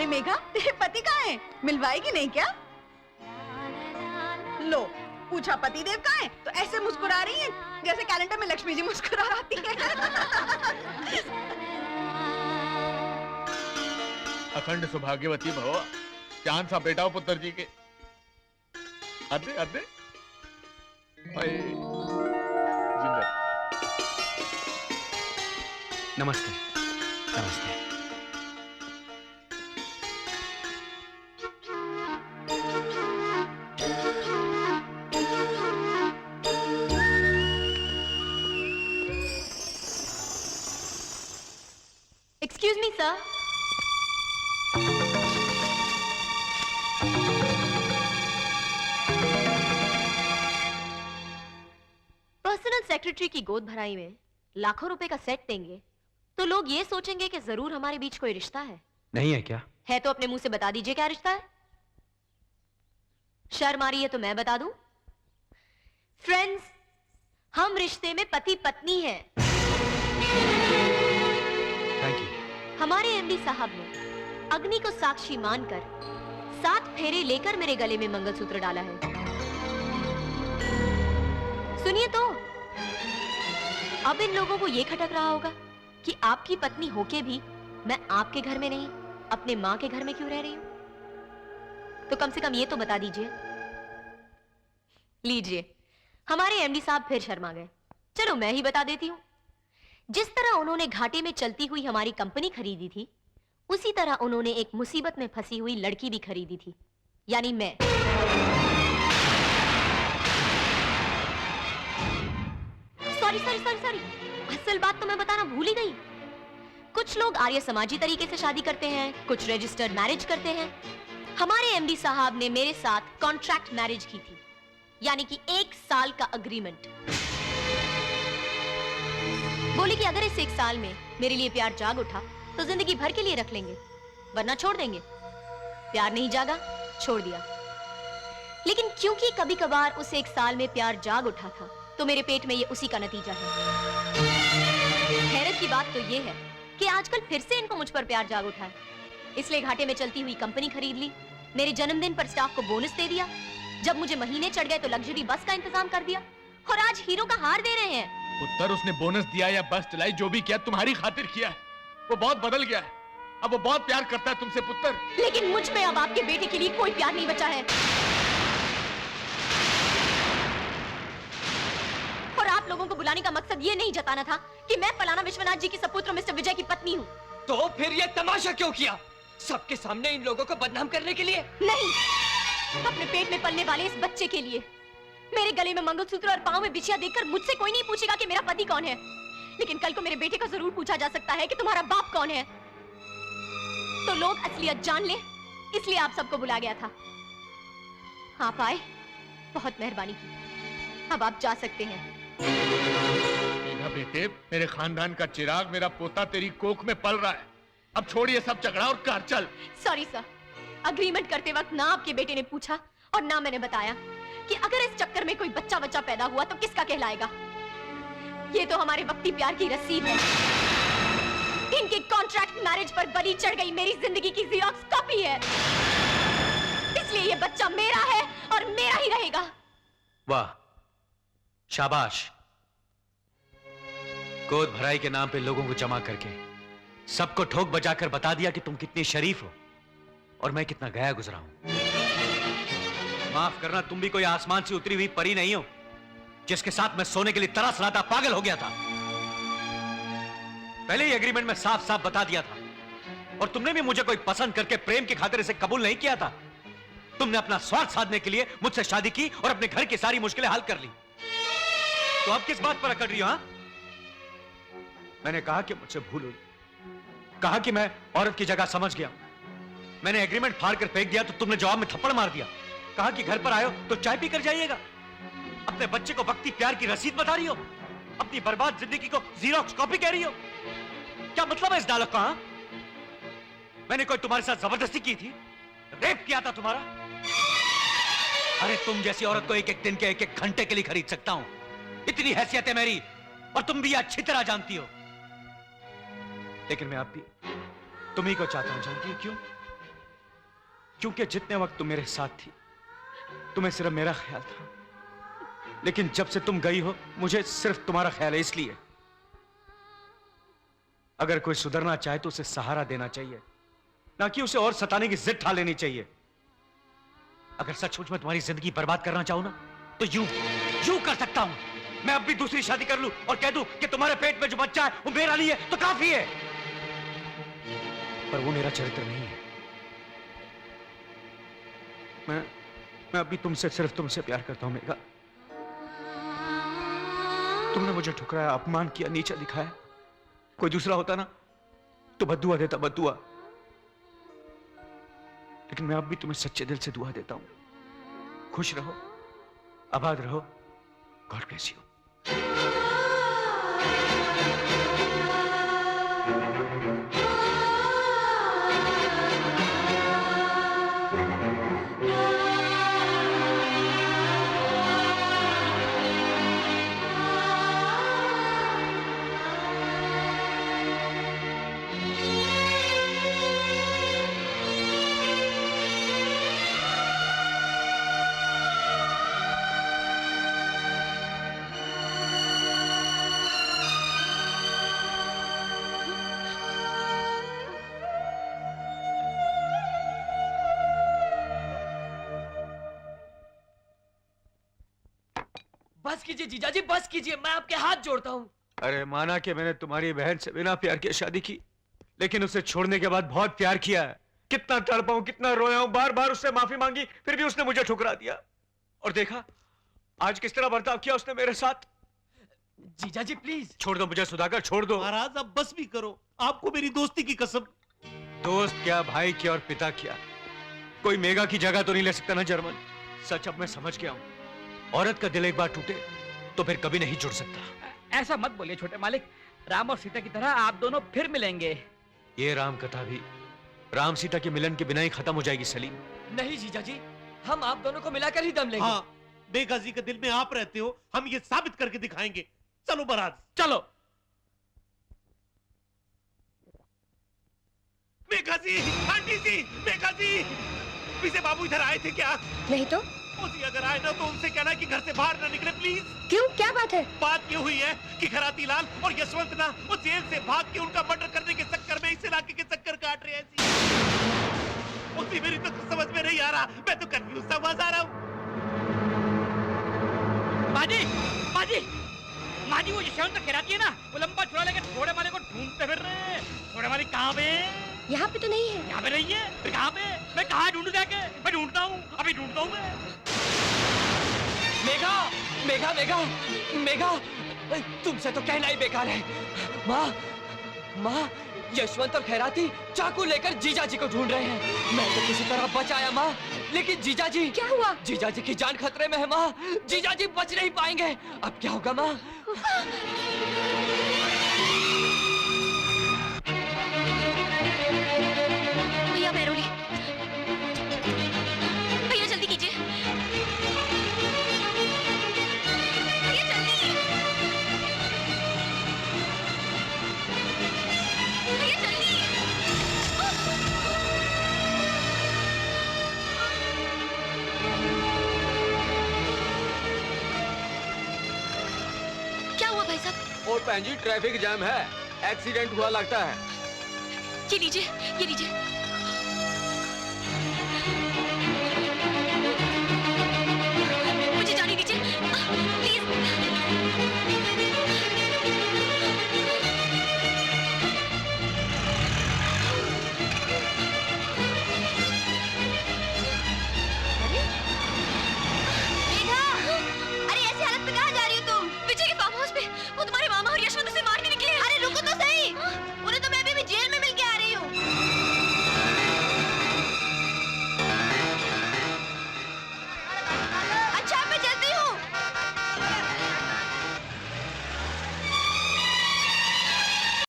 मेघा, तेरे पति कहाँ हैं? मिलवाएगी नहीं क्या? लो, पूछा पति देव कहाँ हैं? तो ऐसे मुस्कुरा रही हैं जैसे कैलेंडर में लक्ष्मी जी मुस्कुरा आती है। अखंड सौभाग्यवती भव, चांद सा बेटा हो पुत्र जी के। अरे अरे नमस्ते। नमस्ते। Excuse me sir. Personal secretary की गोद भराई में लाखों रुपए का सेट देंगे तो लोग ये सोचेंगे कि जरूर हमारे बीच कोई रिश्ता है। नहीं है क्या? है तो अपने मुंह से बता दीजिए क्या रिश्ता है। शर्म आ रही है तो मैं बता दूं। फ्रेंड्स, हम रिश्ते में पति पत्नी हैं। Thank you. हमारे एमडी साहब ने अग्नि को साक्षी मानकर 7 फेरे लेकर मेरे गले में मंगलसूत्र डाला है। सुनिए तो, अब इन लोगों को यह खटक रहा होगा कि आपकी पत्नी होके भी मैं आपके घर में नहीं अपने मां के घर में क्यों रह रही हूं। तो कम से कम ये तो बता दीजिए। लीजिए, हमारे एमडी साहब फिर शर्मा गए। चलो मैं ही बता देती हूं। जिस तरह उन्होंने घाटे में चलती हुई हमारी कंपनी खरीदी थी, उसी तरह उन्होंने एक मुसीबत में फंसी हुई लड़की भी खरीदी थी, यानी मैं। सॉरी सॉरी सॉरी सॉरी, असल बात तो मैं बताना भूल ही गई। कुछ लोग आर्य समाजी तरीके से शादी करते हैं, कुछ रजिस्टर्ड मैरिज करते हैं। हमारे एमडी साहब ने मेरे साथ कॉन्ट्रैक्ट मैरिज की थी, यानी कि 1 साल का अग्रीमेंट। बोले कि अगर इस 1 साल में मेरे लिए प्यार जाग उठा तो जिंदगी भर के लिए रख लेंगे, वरना छोड़ देंगे। प्यार नहीं जागा, छोड़ दिया। लेकिन क्योंकि कभी कभार उस 1 साल में प्यार जाग उठा था, तो मेरे पेट में ये उसी का नतीजा है। हैरत की बात तो ये है कि आजकल फिर से इनको मुझ पर प्यार जाग उठा है, इसलिए घाटे में चलती हुई कंपनी खरीद ली। मेरे जन्मदिन पर स्टाफ को बोनस दे दिया। जब मुझे महीने चढ़ गए तो लग्जरी बस का इंतजाम कर दिया, और आज हीरो का हार दे रहे हैं। पुत्र, उसने बोनस दिया या बस चलाई, जो भी किया तुम्हारी खातिर किया है। वो बहुत बदल गया है, अब वो बहुत प्यार करता है तुमसे पुत्र। लेकिन मुझ में अब आपके बेटे के लिए कोई प्यार नहीं बचा है। और आप लोगों को बुलाने का मकसद ये नहीं जताना था कि मैं फलाना विश्वनाथ जी की सपुत्र मिस्टर विजय की पत्नी हूँ। तो फिर ये तमाशा क्यों किया? सबके सामने इन लोगों को बदनाम करने के लिए? नहीं, अपने पेट में पलने वाले इस बच्चे के लिए। मेरे गले में मंगलसूत्र और पांव में बिछिया देखकर मुझसे कोई नहीं पूछेगा कि मेरा पति कौन है, लेकिन कल को मेरे बेटे को जरूर पूछा जा सकता है कि तुम्हारा बाप कौन है। तो लोग असलियत जान ले, इसलिए आप सबको बुलाया गया था। आप आए, बहुत मेहरबानी की। अब आप जा सकते हैं। मेरा बेटे, मेरे खानदान का चिराग, मेरा पोता तेरी कोख में पल रहा है। अब छोड़िए सब झगड़ा और घर चल। सॉरी सर, अग्रीमेंट करते वक्त ना आपके बेटे ने पूछा और ना मैंने बताया कि अगर इस चक्कर में कोई बच्चा पैदा हुआ तो किसका कहलाएगा। ये तो हमारे वक्ती प्यार की रसीद है। इनके कॉन्ट्रैक्ट मैरिज पर बलि चढ़ गई मेरी जिंदगी की ज़ेरॉक्स कॉपी है, इसलिए ये बच्चा मेरा है और मेरा ही रहेगा। वाह, शाबाश। गोद भराई के नाम पे लोगों को जमा करके सबको ठोक बजाकर बता दिया कि तुम कितनी शरीफ हो और मैं कितना गया गुजरा हूं। माफ करना, तुम भी कोई आसमान से उतरी हुई परी नहीं हो जिसके साथ मैं सोने के लिए तरस रहा था, पागल हो गया था। पहले ही एग्रीमेंट में साफ साफ बता दिया था, और तुमने भी मुझे कोई पसंद करके प्रेम की खातिर इसे कबूल नहीं किया था। तुमने अपना स्वार्थ साधने के लिए मुझसे शादी की और अपने घर की सारी मुश्किलें हल कर ली। तो अब किस बात पर अकड़ रही हो? हाँ, मैंने कहा कि मुझसे भूल हुई, कहा कि मैं औरत की जगह समझ गया। मैंने एग्रीमेंट फाड़ कर फेंक दिया तो तुमने जवाब में थप्पड़ मार दिया। कहा कि घर पर आयो तो चाय पी कर जाइएगा। अपने बच्चे को वक्ती प्यार की रसीद बता रही हो, अपनी बर्बाद जिंदगी को ज़ेरॉक्स कॉपी कह रही हो। क्या मतलब है इस डायलॉग का? मैंने कोई तुम्हारे साथ जबरदस्ती की थी, रेप किया था तुम्हारा? अरे तुम जैसी औरत को एक एक दिन के एक एक घंटे के लिए खरीद सकता हूं, इतनी हैसियत है मेरी, और तुम भी अच्छी तरह जानती हो। लेकिन मैं अब भी तुम्ही को चाहता हूं। जानती हो क्यों? क्योंकि जितने वक्त तुम मेरे साथ थी तुम्हें सिर्फ मेरा ख्याल था, लेकिन जब से तुम गई हो मुझे सिर्फ तुम्हारा ख्याल है। इसलिए अगर कोई सुधरना चाहे तो उसे सहारा देना चाहिए, ना कि उसे और सताने की जिद ठान लेनी चाहिए। अगर सचमुच में तुम्हारी जिंदगी बर्बाद करना चाहूं ना तो यूं कर सकता हूं। मैं अब भी दूसरी शादी कर लूं और कह दूं कि तुम्हारे पेट में जो बच्चा है वो मेरा नहीं है तो काफी है। पर वो मेरा चरित्र नहीं है। मैं अभी सिर्फ तुमसे प्यार करता हूं मेघा। तुमने मुझे ठुकराया, अपमान किया, नीचा दिखाया। कोई दूसरा होता ना तो बद्दुआ देता, बद्दुआ। लेकिन मैं अब भी तुम्हें सच्चे दिल से दुआ देता हूं। खुश रहो, आबाद रहो। God bless you. बस कीजिए जीजाजी, बस कीजिए, मैं आपके हाथ जोड़ता हूँ। अरे माना कि मैंने तुम्हारी बहन से बिना प्यार के शादी की, लेकिन उसे छोड़ने के बाद बहुत प्यार किया है। कितना तड़पा हूं, कितना रोया हूं, बार बार उससे माफी मांगी, फिर भी उसने मुझे ठुकरा दिया। और देखा आज किस तरह बर्ताव किया उसने मेरे साथ। जीजाजी प्लीज छोड़ दो मुझे सुधाकर, छोड़ दो। महाराज अब बस भी करो, आपको मेरी दोस्ती की कसम। दोस्त क्या, भाई क्या और पिता क्या, कोई मेघा की जगह तो नहीं ले सकता ना जर्मन। सच अब मैं समझ गया हूं, औरत का दिल एक बार टूटे तो फिर कभी नहीं जुड़ सकता। ऐसा मत बोलिए छोटे मालिक, राम और सीता की तरह आप दोनों फिर मिलेंगे। ये राम कथा भी राम सीता के मिलन के बिना ही खत्म हो जाएगी सलीम। नहीं जीजाजी, हम आप दोनों को मिलाकर ही दम लेंगे। हाँ, मेघा जी के दिल में आप रहते हो, हम ये साबित करके दिखाएंगे। चलो महाराज चलो। मेघा जी, आंटी जी, मेघा जी, पीछे बाबू इधर आए थे क्या? नहीं तो उसी अगर आए ना तो उनसे कहना कि घर से बाहर ना निकले प्लीज। क्यों, क्या बात है? बात ये हुई है कि खराती लाल और यशवंत ना वो जेल से भाग के उनका मर्डर करने के चक्कर में इस इलाके के चक्कर काट रहे हैं। उसी मेरी तो समझ में नहीं आ रहा, मैं तो कंफ्यूज सा आ रहा हूँ। माजी, माजी, माजी, वो यशवंत खैराती है ना, वो लंबा छुरा लेकर घोड़े वाले को ढूंढते फिर रहे हैं। घोड़े वाले कहाँ पे? यहाँ पे तो नहीं है। यहाँ पे नहीं है, फिर कहाँ पे? मैं कहाँ ढूंढूं जाके? मैं ढूंढता हूँ, अभी ढूंढता हूँ मैं। मेघा, मेघा, मेघा, मेघा, तुमसे तो कहना ही बेकार है। माँ, माँ, यशवंत और खैराती चाकू लेकर जीजाजी को ढूंढ रहे हैं। मैं तो किसी तरह बच आया माँ, लेकिन जीजाजी। क्या हुआ? जीजाजी की जान खतरे में है माँ, जीजाजी बच नहीं पाएंगे। अब क्या होगा माँ? भैया पैरोली, भैया जल्दी कीजिए, भैया जल्दी, भैया जल्दी। क्या हुआ भाई साहब? और भैन जी ट्रैफिक जाम है, एक्सीडेंट हुआ लगता है। ये लीजिए, ये लीजिए।